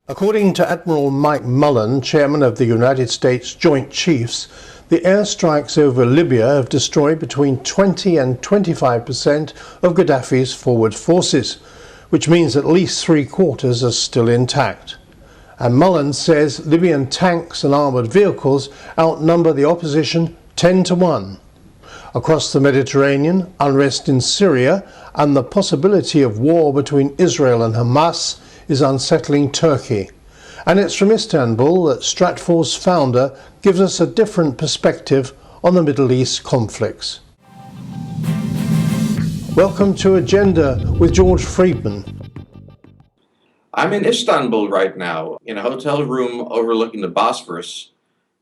According to Admiral Mike Mullen, chairman of the United States Joint Chiefs, the airstrikes over Libya have destroyed between 20 and 25% of Gaddafi's forward forces, which means at least three-quarters are still intact. And Mullen says Libyan tanks and armoured vehicles outnumber the opposition 10 to 1. Across the Mediterranean, unrest in Syria and the possibility of war between Israel and Hamas is unsettling Turkey. And it's from Istanbul that Stratfor's founder gives us a different perspective on the Middle East conflicts. Welcome to Agenda with George Friedman. I'm in Istanbul right now, in a hotel room overlooking the Bosphorus,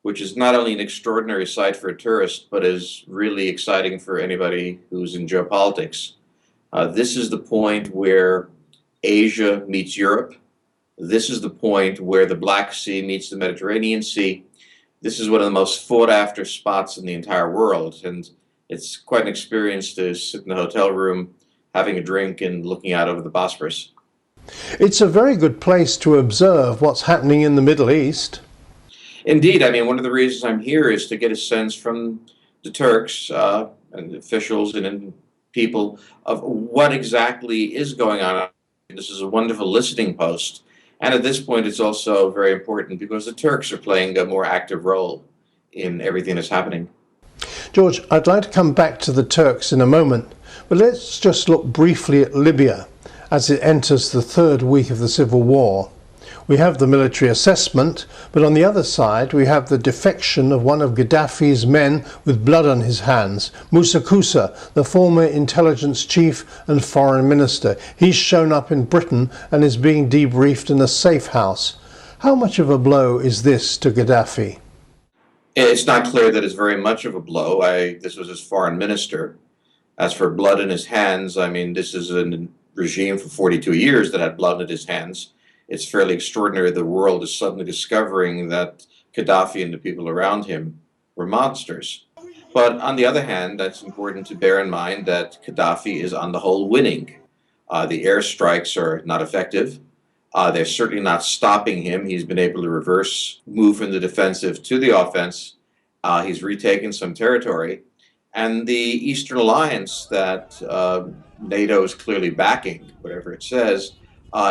which is not only an extraordinary sight for a tourist, but is really exciting for anybody who's in geopolitics. This is the point where Asia meets Europe. This is the point where the Black Sea meets the Mediterranean Sea. This is one of the most sought-after spots in the entire world, and it's quite an experience to sit in the hotel room, having a drink and looking out over the Bosphorus. It's a very good place to observe what's happening in the Middle East. Indeed, I mean, one of the reasons I'm here is to get a sense from the Turks and officials and people of what exactly is going on. This is a wonderful listening post. And at this point, it's also very important because the Turks are playing a more active role in everything that's happening. George, I'd like to come back to the Turks in a moment, but let's just look briefly at Libya as it enters the third week of the civil war. We have the military assessment, but on the other side we have the defection of one of Gaddafi's men with blood on his hands, Musa Kusa, the former intelligence chief and foreign minister. He's shown up in Britain and is being debriefed in a safe house. How much of a blow is this to Gaddafi? It's not clear that it's very much of a blow. This was his foreign minister. As for blood in his hands, I mean, this is a regime for 42 years that had blood in his hands. It's fairly extraordinary the world is suddenly discovering that Gaddafi and the people around him were monsters. But on the other hand, it's important to bear in mind that Gaddafi is on the whole winning. The airstrikes are not effective. They're certainly not stopping him. He's been able to move from the defensive to the offense. He's retaken some territory. And the Eastern Alliance that NATO is clearly backing, whatever it says,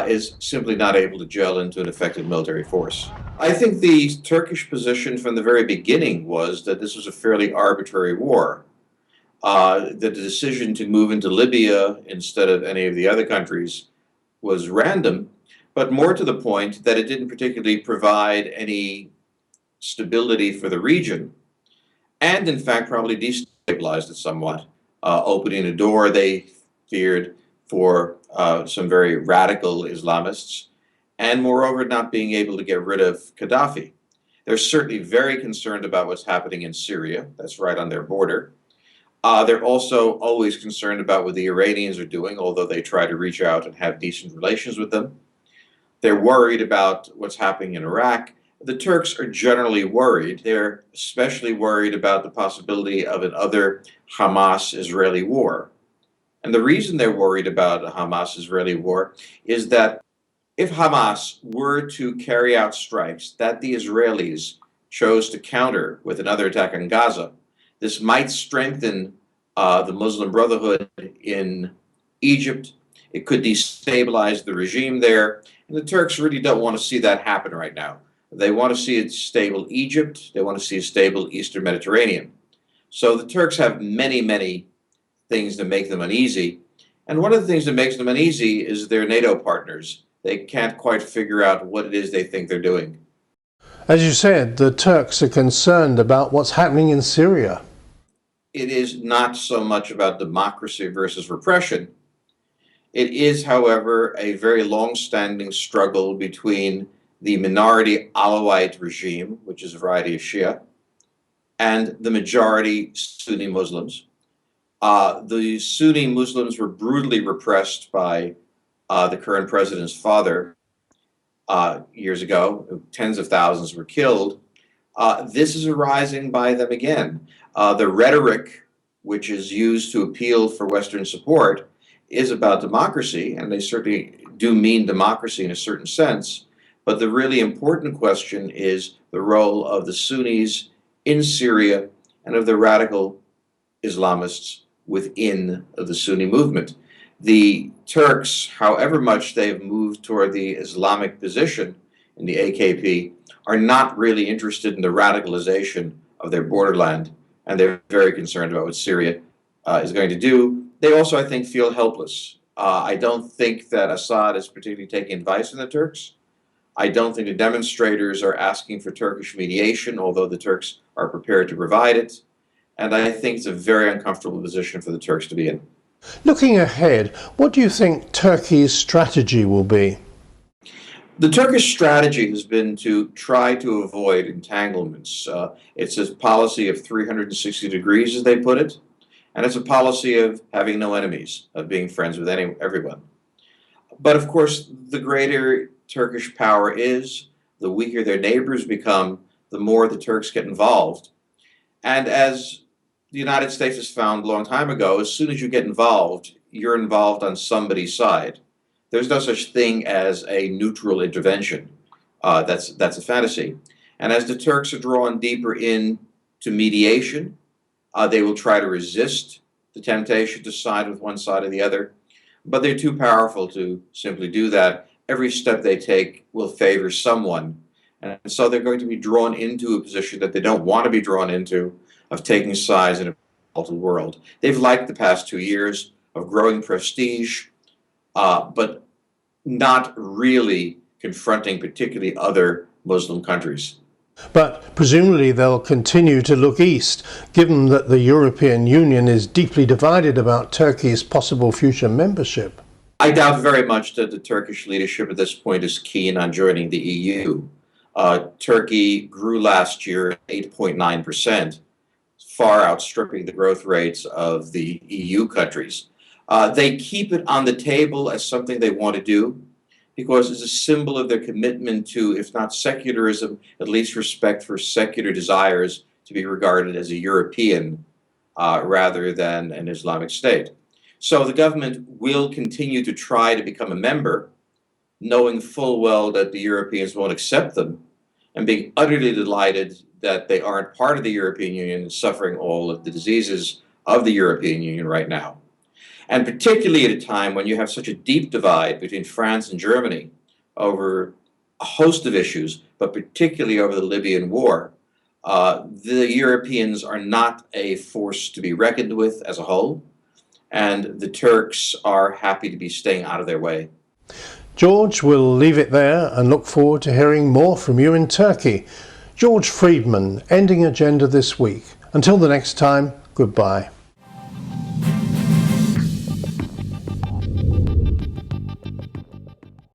is simply not able to gel into an effective military force. I think the Turkish position from the very beginning was that this was a fairly arbitrary war. That the decision to move into Libya instead of any of the other countries was random, but more to the point that it didn't particularly provide any stability for the region, and in fact probably destabilized it somewhat, opening a door, they feared, for some very radical Islamists, and moreover not being able to get rid of Gaddafi. They're certainly very concerned about what's happening in Syria. That's right on their border. They're also always concerned about what the Iranians are doing, although they try to reach out and have decent relations with them. They're worried about what's happening in Iraq. The Turks are generally worried. They're especially worried about the possibility of another Hamas-Israeli war. And the reason they're worried about a Hamas-Israeli war is that if Hamas were to carry out strikes that the Israelis chose to counter with another attack on Gaza, this might strengthen the Muslim Brotherhood in Egypt. It could destabilize the regime there. And the Turks really don't want to see that happen right now. They want to see a stable Egypt. They want to see a stable Eastern Mediterranean. So the Turks have many things that make them uneasy. And one of the things that makes them uneasy is their NATO partners. They can't quite figure out what it is they think they're doing. As you said, the Turks are concerned about what's happening in Syria. It is not so much about democracy versus repression. It is, however, a very long-standing struggle between the minority Alawite regime, which is a variety of Shia, and the majority Sunni Muslims. The Sunni Muslims were brutally repressed by the current president's father years ago. Tens of thousands were killed. This is arising by them again. The rhetoric, which is used to appeal for Western support, is about democracy, and they certainly do mean democracy in a certain sense, But the really important question is the role of the Sunnis in Syria and of the radical Islamists within the Sunni movement. The Turks, however much they've moved toward the Islamic position in the AKP, are not really interested in the radicalization of their borderland, and they're very concerned about what Syria is going to do. They also, I think, feel helpless. I don't think that Assad is particularly taking advice from the Turks. I don't think the demonstrators are asking for Turkish mediation, although the Turks are prepared to provide it. And I think it's a very uncomfortable position for the Turks to be in. Looking ahead, what do you think Turkey's strategy will be? The Turkish strategy has been to try to avoid entanglements. It's a policy of 360 degrees, as they put it, and it's a policy of having no enemies, of being friends with everyone. But of course, the greater Turkish power is, the weaker their neighbors become, the more the Turks get involved. And as the United States has found a long time ago, as soon as you get involved, you're involved on somebody's side. There's no such thing as a neutral intervention. That's a fantasy. And as the Turks are drawn deeper into mediation, they will try to resist the temptation to side with one side or the other. But they're too powerful to simply do that. Every step they take will favor someone. And so they're going to be drawn into a position that they don't want to be drawn into, of taking sides in a volatile world. They've liked the past 2 years of growing prestige, but not really confronting particularly other Muslim countries. But presumably they'll continue to look east, given that the European Union is deeply divided about Turkey's possible future membership. I doubt very much that the Turkish leadership at this point is keen on joining the EU. Turkey grew last year at 8.9%, far outstripping the growth rates of the EU countries. They keep it on the table as something they want to do because it's a symbol of their commitment to, if not secularism, at least respect for secular desires to be regarded as a European rather than an Islamic state. So the government will continue to try to become a member, knowing full well that the Europeans won't accept them, and being utterly delighted that they aren't part of the European Union and suffering all of the diseases of the European Union right now. And particularly at a time when you have such a deep divide between France and Germany over a host of issues, but particularly over the Libyan war, the Europeans are not a force to be reckoned with as a whole, and the Turks are happy to be staying out of their way. George, we'll leave it there and look forward to hearing more from you in Turkey. George Friedman, Ending Agenda This Week. Until the next time, goodbye.